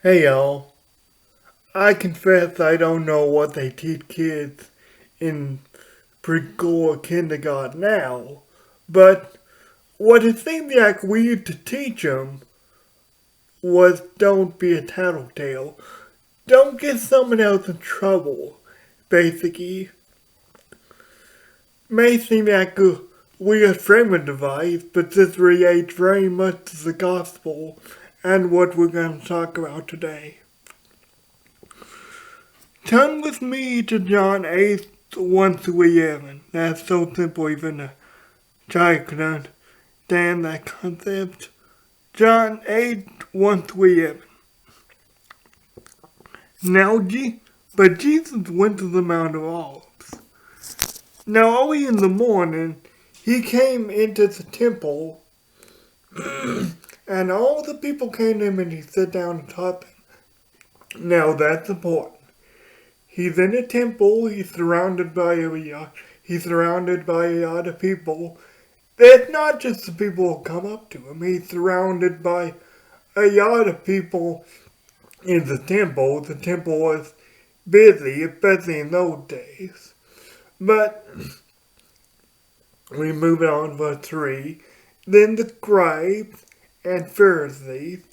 Hey y'all, I confess I don't know what they teach kids in preschool or kindergarten now, but what it seemed like we used to teach them was don't be a tattletale. Don't get someone else in trouble, basically. May seem like a weird framing device, but this relates very much to the gospel and what we're going to talk about today. Turn with me to John 8, 1 through 11. That's so simple even a child could understand that concept. John 8, 1 through 11. Now, but Jesus went to the Mount of Olives. Now, early in the morning, he came into the temple, and all the people came to him and he sat down and taught them. Now, that's important. He's in a temple, he's surrounded by a lot of people. It's not just the people who come up to him, he's surrounded by a lot of people in the temple. The temple was busy, especially in those days. But we move on to verse 3. Then the scribes and Pharisees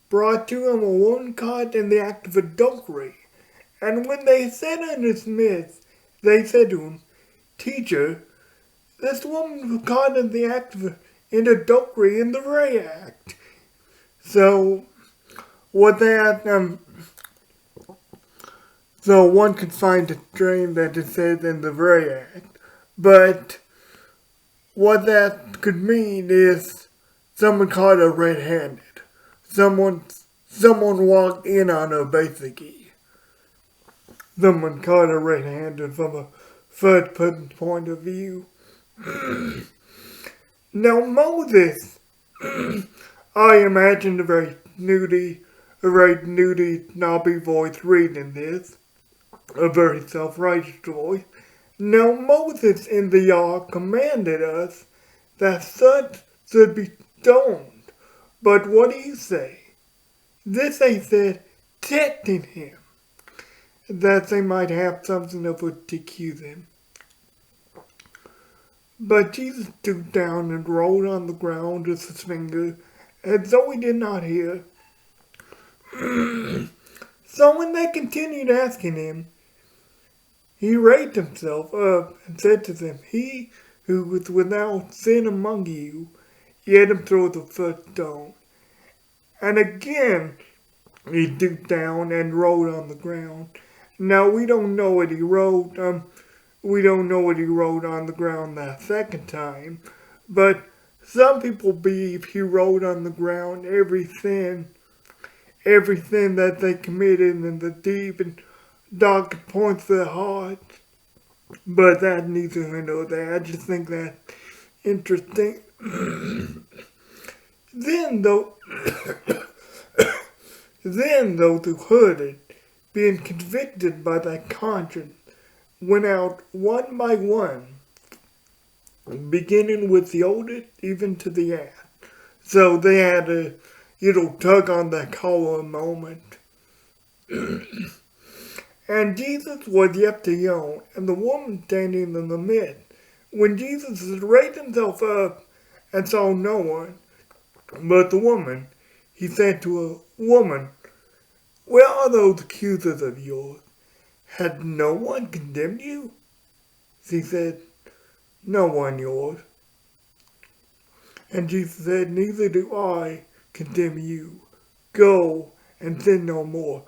brought to him a woman caught in the act of adultery. And when they sat in his midst, they said to him, Teacher, this woman was caught in the act of adultery in the very act. So what that so one could find a strange that it says in the very act, but what that could mean is someone caught her red-handed. Someone walked in on her basically. Someone caught her red-handed from a first-person point of view. Now Moses, I imagine a very snooty, snobby voice reading this, a very self-righteous voice. Now Moses in the law commanded us that such should be stoned. But what do you say? This they said, testing him, that they might have something of which to accuse him. But Jesus stooped down and rolled on the ground with his finger, as though he did not hear. So when they continued asking him, he raised himself up and said to them, He who was without sin among you, let him throw the first stone. And again he stooped down and rolled on the ground. Now we don't know what he wrote. We don't know what he wrote on the ground that second time, but some people believe he wrote on the ground every sin that they committed in the deep and dark points of their heart. But that neither here nor there. I just think that's interesting. Then those who heard it, being convicted by their conscience, went out one by one, beginning with the oldest even to the youngest. So they had a tug on their collar moment. And Jesus was yet alone, and the woman standing in the midst. When Jesus had raised himself up and saw no one but the woman, he said to her, Woman, where are those accusers of yours? Had no one condemned you? She said, No one, Lord. And Jesus said, Neither do I condemn you. Go and sin no more.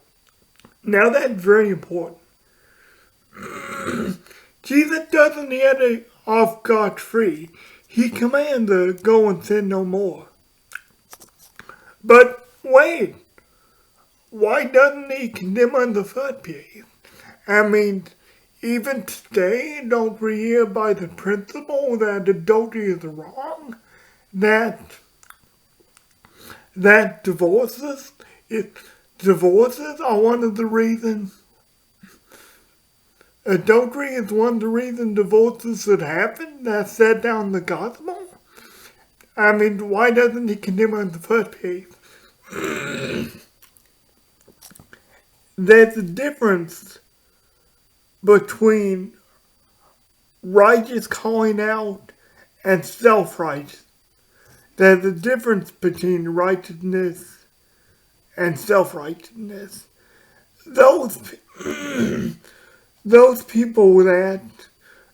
Now that's very important. Jesus doesn't let it off scot-free. He commands her, go and sin no more. But wait, why doesn't he condemn her in the first place? I mean, even today, don't we hear by the principle that adultery is wrong? That divorces are one of the reasons. Adultery is one of the reasons divorces should happen. That's set down in the gospel. I mean, why doesn't he condemn her in the first place? there's a difference between righteous calling out and self-righteous. There's a difference between righteousness and self-righteousness. Those those people that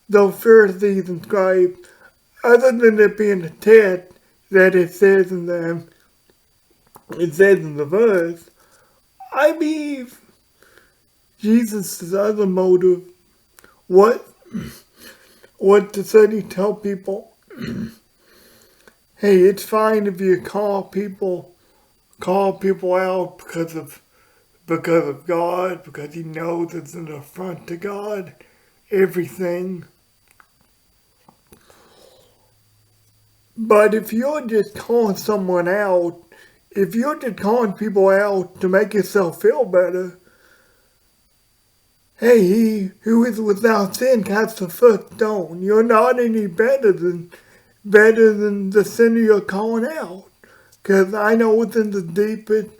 those Pharisees and scribes, other than it being a test that it says in the verse, I believe Jesus' other motive, what does he tell people? Hey, it's fine if you call people out because of God, because he knows it's an affront to God, everything. But if you're just calling someone out, if you're just calling people out to make yourself feel better, hey, he who is without sin casts the first stone. You're not any better than the sinner you're calling out. Because I know what's in the deepest,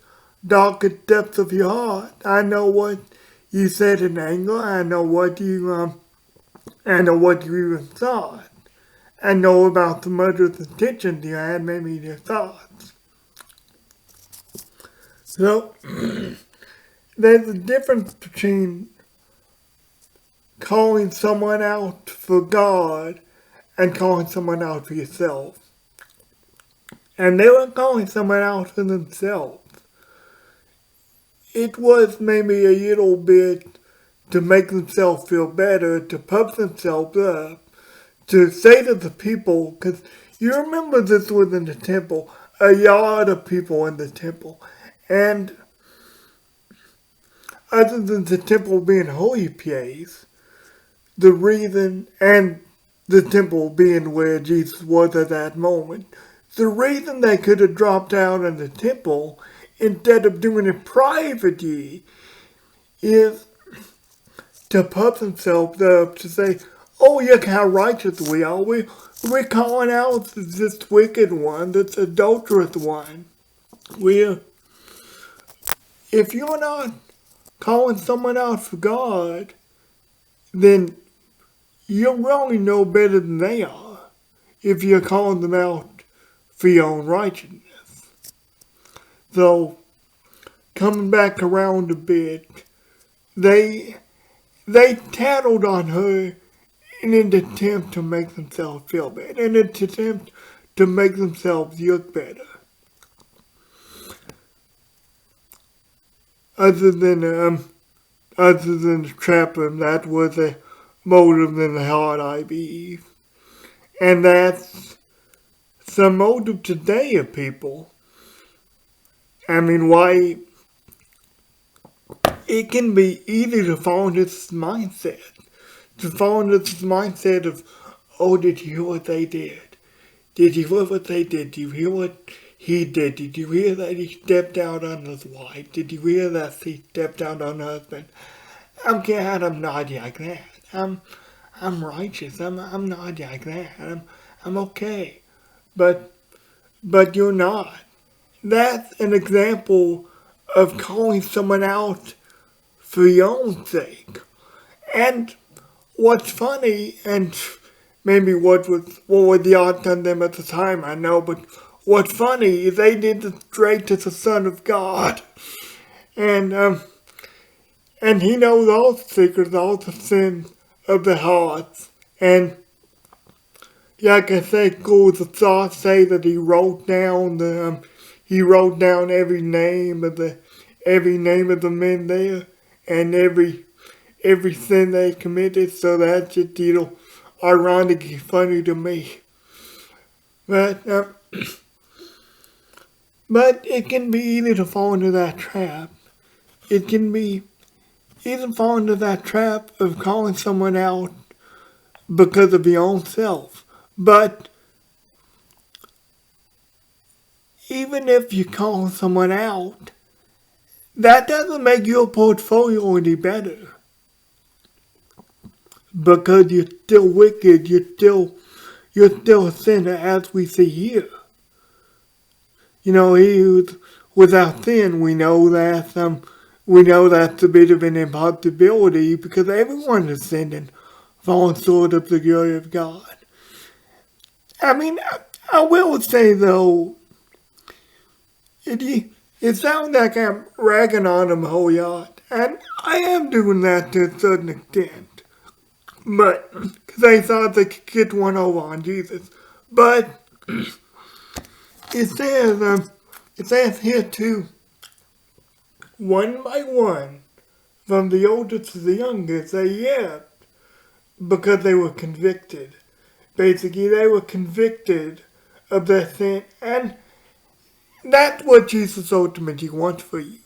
darkest depths of your heart. I know what you said in anger. I know what you even thought. I know about the murderous intentions you had, maybe your thoughts. So, there's a difference between calling someone out for God and calling someone out for yourself. And they were calling someone out for themselves. It was maybe a little bit to make themselves feel better, to pump themselves up, to say to the people, because you remember this was in the temple, a lot of people in the temple. And other than the temple being a holy place, the reason, and the temple being where Jesus was at that moment, the reason they could have dropped out in the temple instead of doing it privately is to pump themselves up, to say, oh, look how righteous we are. We're calling out this wicked one, this adulterous one. If you're not calling someone out for God, then you're really no better than they are if you're calling them out for your own righteousness. So, coming back around a bit, they tattled on her in an attempt to make themselves feel better, in an attempt to make themselves look better. Other than the trap them, that was a motive in the heart, I believe. And that's the motive today of people. I mean, why? It can be easy to fall into this mindset. To fall into this mindset of, oh, did you hear what they did? Did you hear what they did? Did you hear what he did? Did you hear that he stepped out on his wife? Did you hear that he stepped out on her husband? I'm glad I'm not like that. I'm righteous. I'm not like that. I'm okay. But you're not. That's an example of calling someone out for your own sake. And what's funny, and maybe what was the odds on them at the time, I know, but what's funny is they did it straight to the Son of God. And he knows all the secrets, all the sins of the hearts. And like I say, schools of thought say that he wrote down every name of the men there, and every sin they committed. So that's just ironically funny to me. But it can be easy to fall into that trap. It can be easy to fall into that trap of calling someone out because of your own self. But even if you call someone out, that doesn't make your portfolio any better. Because you're still wicked, you're still a sinner, as we see here. You know, he who's without sin, we know that we know that's a bit of an impossibility because everyone is sinned and fallen short of the glory of God. I mean, I will say though, it sounds like I'm ragging on him a whole lot, and I am doing that to a certain extent. But, because they thought they could get one over on Jesus. But, it says, it says here too, one by one, from the oldest to the youngest, they left because they were convicted. Basically, they were convicted of their sin, and that's what Jesus ultimately wants for you.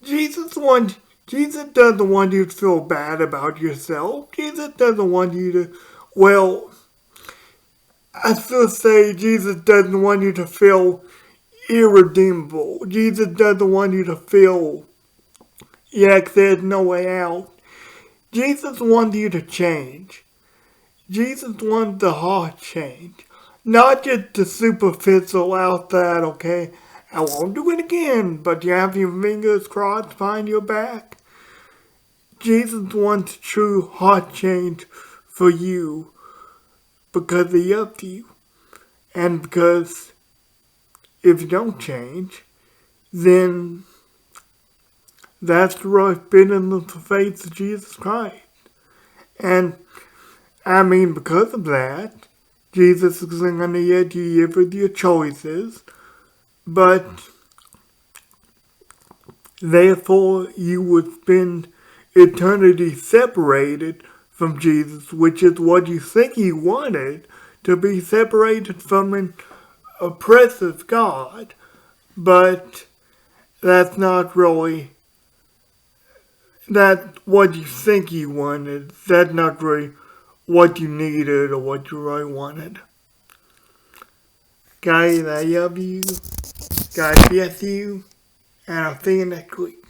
Jesus doesn't want you to feel bad about yourself. Jesus doesn't want you to, well, I still say Jesus doesn't want you to feel irredeemable. Jesus doesn't want you to feel like there's no way out. Jesus wants you to change. Jesus wants the heart change. Not just the superficial outside, okay? I won't do it again, but you have your fingers crossed behind your back. Jesus wants true heart change for you because he loves you. And because if you don't change, then that's the right bitterness of the faith of Jesus Christ. And I mean, because of that, Jesus is going to let you live with your choices, but therefore you would spend eternity separated from Jesus, which is what you think he wanted, to be separated from an oppressive God. But that's not really, that's what you think he wanted. That's not really what you needed or what you really wanted. Guys, I love you. God bless you. And I'll see you next week.